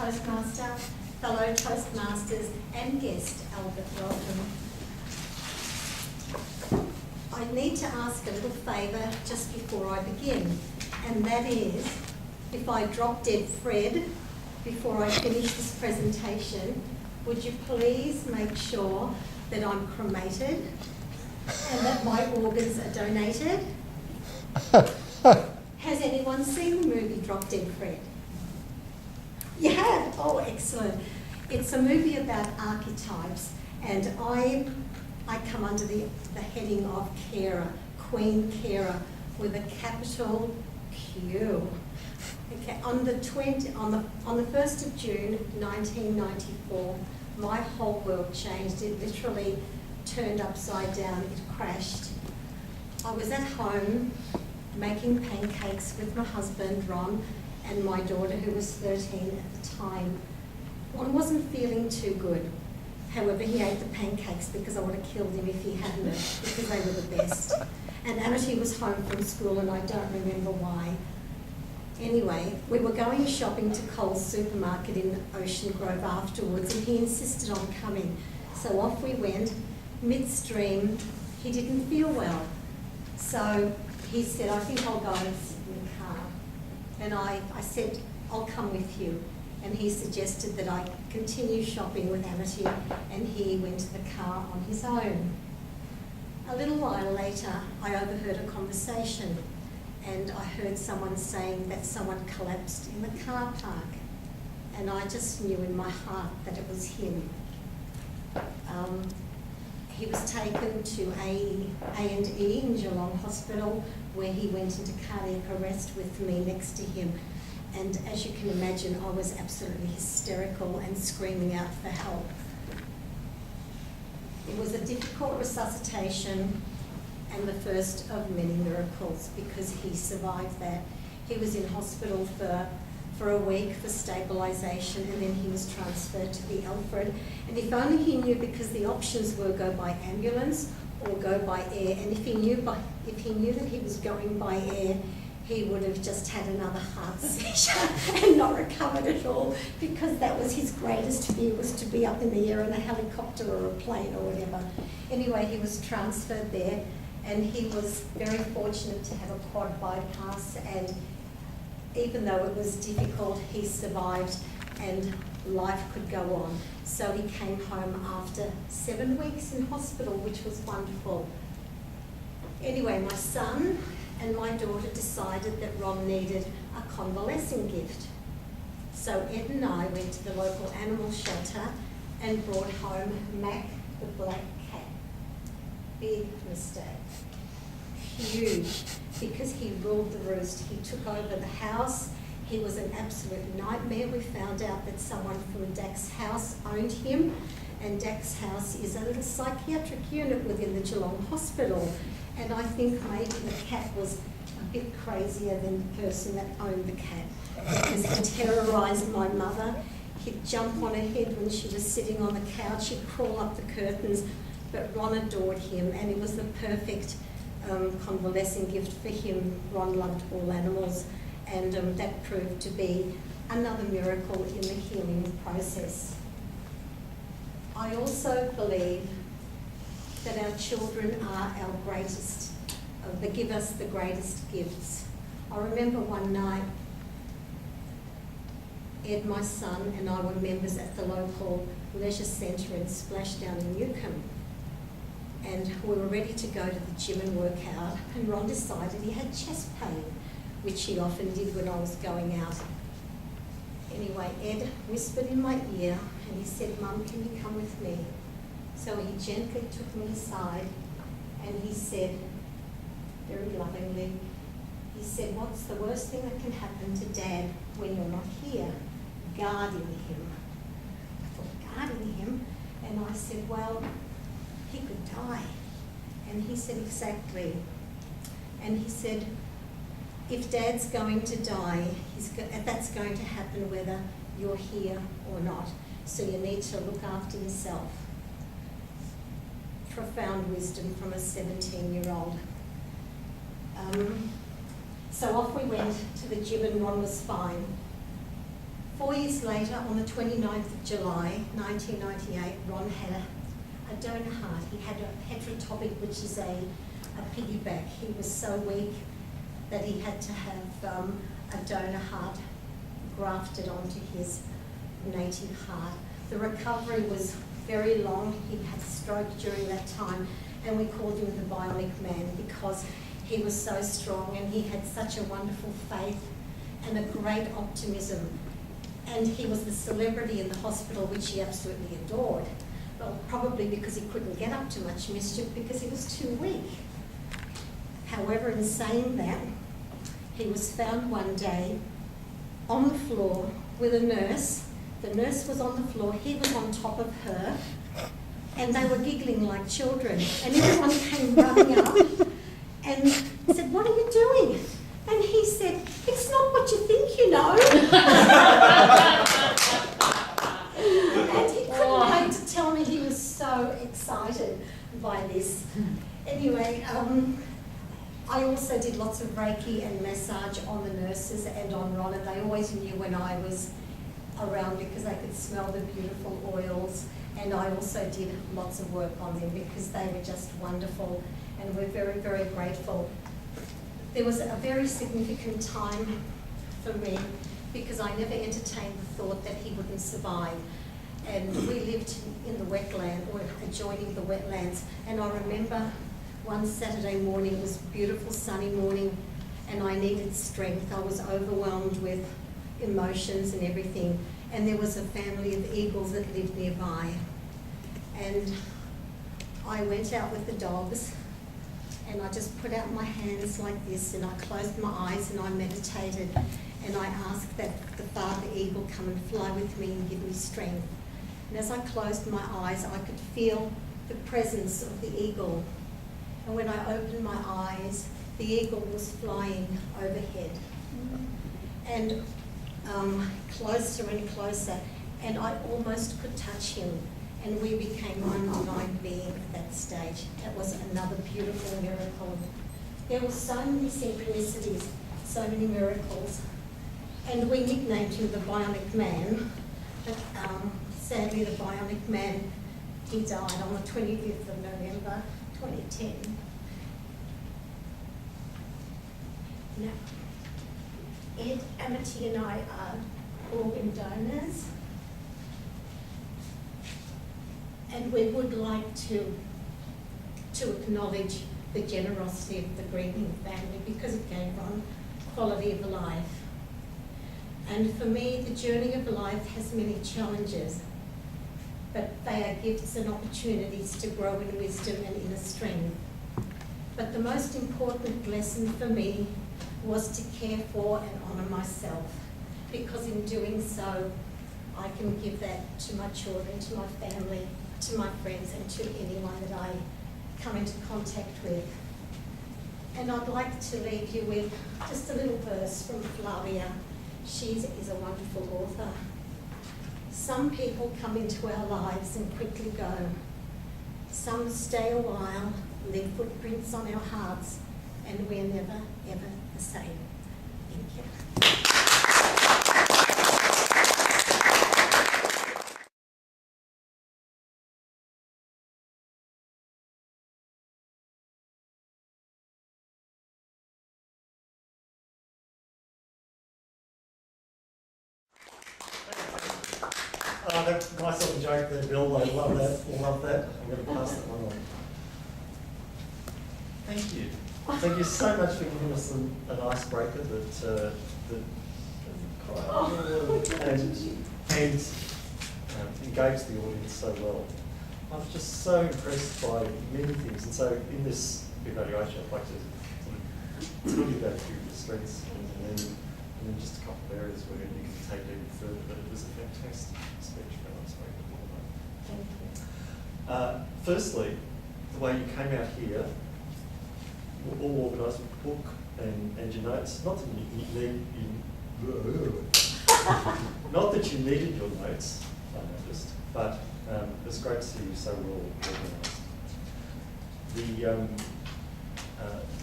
Toastmaster, fellow Toastmasters and guest, Albert, welcome. I need to ask a little favour just before I begin, and that is, if I drop dead Fred before I finish this presentation, would you please make sure that I'm cremated and that my organs are donated? Has anyone seen the movie Drop Dead Fred? You have? Oh, excellent. It's a movie about archetypes, and I come under the heading of carer, Queen Carer, with a capital Q. Okay, on the 1st of June 1994, my whole world changed. It literally turned upside down. It crashed. I was at home making pancakes with my husband, Ron, and my daughter, who was 13 at the time. Ron wasn't feeling too good. However, he ate the pancakes because I would have killed him if he hadn't, because they were the best. And Amity was home from school, and I don't remember why. Anyway, we were going shopping to Coles supermarket in Ocean Grove afterwards, and he insisted on coming. So off we went. Midstream, he didn't feel well. So he said, I think I'll go and sit in the car. And I said, I'll come with you. And he suggested that I continue shopping with Amity, and he went to the car on his own. A little while later, I overheard a conversation, and I heard someone saying that someone collapsed in the car park. And I just knew in my heart that it was him. He was taken to A&E in Geelong Hospital, where he went into cardiac arrest with me next to him. And as you can imagine, I was absolutely hysterical and screaming out for help. It was a difficult resuscitation and the first of many miracles, because he survived that. He was in hospital for a week for stabilisation, and then he was transferred to the Alfred. And if only he knew, because the options were go by ambulance or go by air, and if he knew that he was going by air, he would have just had another heart seizure and not recovered at all, because that was his greatest fear, was to be up in the air in a helicopter or a plane or whatever. Anyway, he was transferred there, and he was very fortunate to have a quad bypass, and even though it was difficult, he survived and life could go on. So he came home after 7 weeks in hospital, which was wonderful. Anyway, my son and my daughter decided that Ron needed a convalescing gift. So Ed and I went to the local animal shelter and brought home Mac the black cat. Big mistake. Huge, because he ruled the roost. He took over the house. He was an absolute nightmare. We found out that someone from Dak's house owned him, and Dak's house is a little psychiatric unit within the Geelong Hospital. And I think maybe the cat was a bit crazier than the person that owned the cat, because he terrorised my mother. He'd jump on her head when she was sitting on the couch. He'd crawl up the curtains, but Ron adored him, and it was the perfect convalescing gift for him. Ron loved all animals, and that proved to be another miracle in the healing process. I also believe that our children are our greatest, they give us the greatest gifts. I remember one night, Ed, my son, and I were members at the local leisure centre in Splashdown in Newcombe. And we were ready to go to the gym and work out, and Ron decided he had chest pain, which he often did when I was going out. Anyway, Ed whispered in my ear, and he said, "Mum, can you come with me?" So he gently took me aside, and he said, very lovingly, he said, "What's the worst thing that can happen to Dad when you're not here? Guarding him." I thought, guarding him? And I said, well, he could die. And he said, exactly. And he said, if Dad's going to die, that's going to happen whether you're here or not. So you need to look after yourself. Profound wisdom from a 17-year-old. So off we went to the gym, and Ron was fine. 4 years later, on the 29th of July, 1998, Ron had a donor heart. He had a heterotopic, which is a piggyback. He was so weak that he had to have a donor heart grafted onto his native heart. The recovery was very long. He had a stroke during that time, and we called him the Bionic Man because he was so strong and he had such a wonderful faith and a great optimism. And he was the celebrity in the hospital, which he absolutely adored. Well, probably because he couldn't get up to much mischief because he was too weak. However, in saying that, he was found one day on the floor with a nurse. The nurse was on the floor, he was on top of her, and they were giggling like children. And everyone came running up and said, "What are you doing?" And he said, "It's not what you think, you know." And he couldn't wait to tell me. He was so excited by this. Anyway, I also did lots of Reiki and massage on the nurses and on Ron, and they always knew when I was around because they could smell the beautiful oils. And I also did lots of work on them because they were just wonderful, and we're very, very grateful. There was a very significant time for me because I never entertained the thought that he wouldn't survive. And we lived in the wetland, or adjoining the wetlands, and I remember one Saturday morning, it was a beautiful sunny morning, and I needed strength. I was overwhelmed with emotions and everything, and there was a family of eagles that lived nearby. And I went out with the dogs, and I just put out my hands like this, and I closed my eyes and I meditated, and I asked that the father eagle come and fly with me and give me strength. And as I closed my eyes, I could feel the presence of the eagle. And when I opened my eyes, the eagle was flying overhead. And closer and closer, and I almost could touch him. And we became one mind being at that stage. That was another beautiful miracle. There were so many synchronicities, so many miracles. And we nicknamed him the Bionic Man. But sadly, the Bionic Man, he died on the 25th of November, 2010. Now, Ed, Amity and I are organ donors. And we would like to acknowledge the generosity of the grieving family because it gave Ron quality of life. And for me, the journey of life has many challenges, but they are gifts and opportunities to grow in wisdom and inner strength. But the most important lesson for me was to care for and honour myself, because in doing so, I can give that to my children, to my family, to my friends, and to anyone that I come into contact with. And I'd like to leave you with just a little verse from Flavia. She is a wonderful author. Some people come into our lives and quickly go. Some stay a while, leave footprints on our hearts, and we're never, ever the same. Thank you. That's nice little joke there, Bill. I love that. I love that. I'm going to pass that one on. Thank you. Thank you so much for giving us an icebreaker and engaged the audience so well. I was just so impressed by many things, and so in this evaluation, I'd like to tell you about through the strengths and then just a couple of areas where you can take it even further. But it was a fantastic speech. Thank you. Firstly, the way you came out here, all organised with the book and your notes. Not that you needed your notes, I noticed, but it's great to see you so well organised.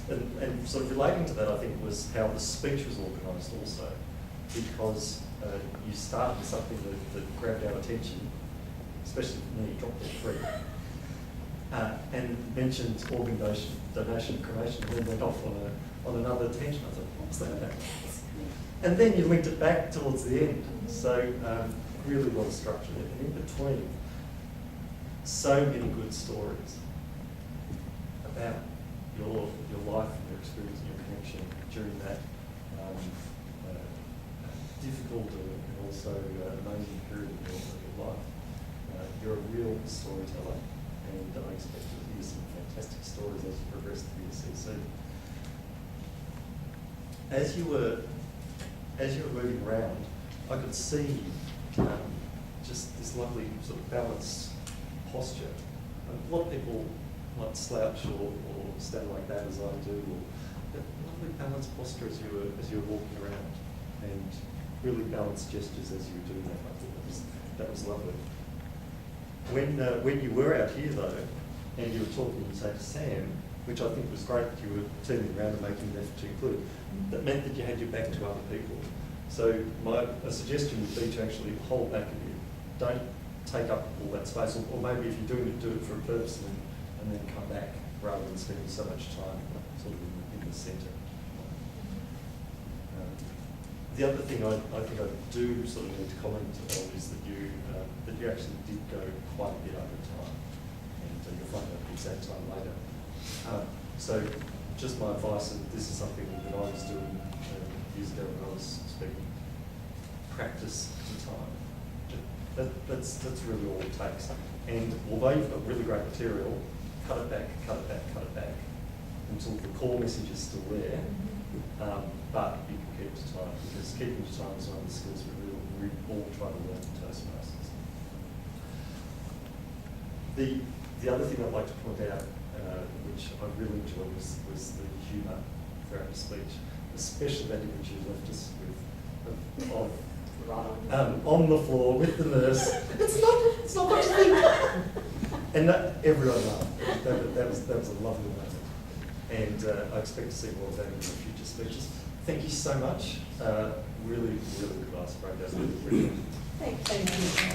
And sort of relating to that, I think, was how the speech was organised also. because you started with something that grabbed our attention, especially for me, dropped at 3, and mentioned organ donation, cremation, and then went off on another tangent. I thought, what was that about? And then you linked it back towards the end. So really a lot of structure there. And in between, so many good stories about your life and your experience and your connection during that difficult and also amazing period of your life. You're a real storyteller, and I expect to hear some fantastic stories as you progress through the CC. As you were moving around, I could see just this lovely sort of balanced posture. A lot of people might slouch or stand like that as I do, but lovely balanced posture as you were walking around, and really balanced gestures as you were doing that. I thought that was lovely. When you were out here though, and you were talking, say, to Sam, which I think was great that you were turning around and making an effort to include, that meant that you had your back to other people. So a suggestion would be to actually hold back a bit. Don't take up all that space, or maybe if you're doing it, do it for a purpose and then come back, rather than spending so much time sort of in the centre. The other thing I think I do sort of need to comment on is that you actually did go quite a bit over time, and you'll find out the exact time later. So just my advice, and this is something that I was doing years ago when I was speaking, practice the time. That's really all it takes. And although you've got really great material, cut it back until the core message is still there. But you can keep to time, because keeping to time is one of the skills we all try to learn in Toastmasters. The other thing I'd like to point out, which I really enjoyed, was the humour throughout the speech, especially that image you left us with of on the floor with the nurse. It's not what you think. And everyone laughed. That was a lovely moment. And I expect to see more of that in the future speeches. Thank you so much. Really, really good icebreaker. Really appreciate it. Thank you.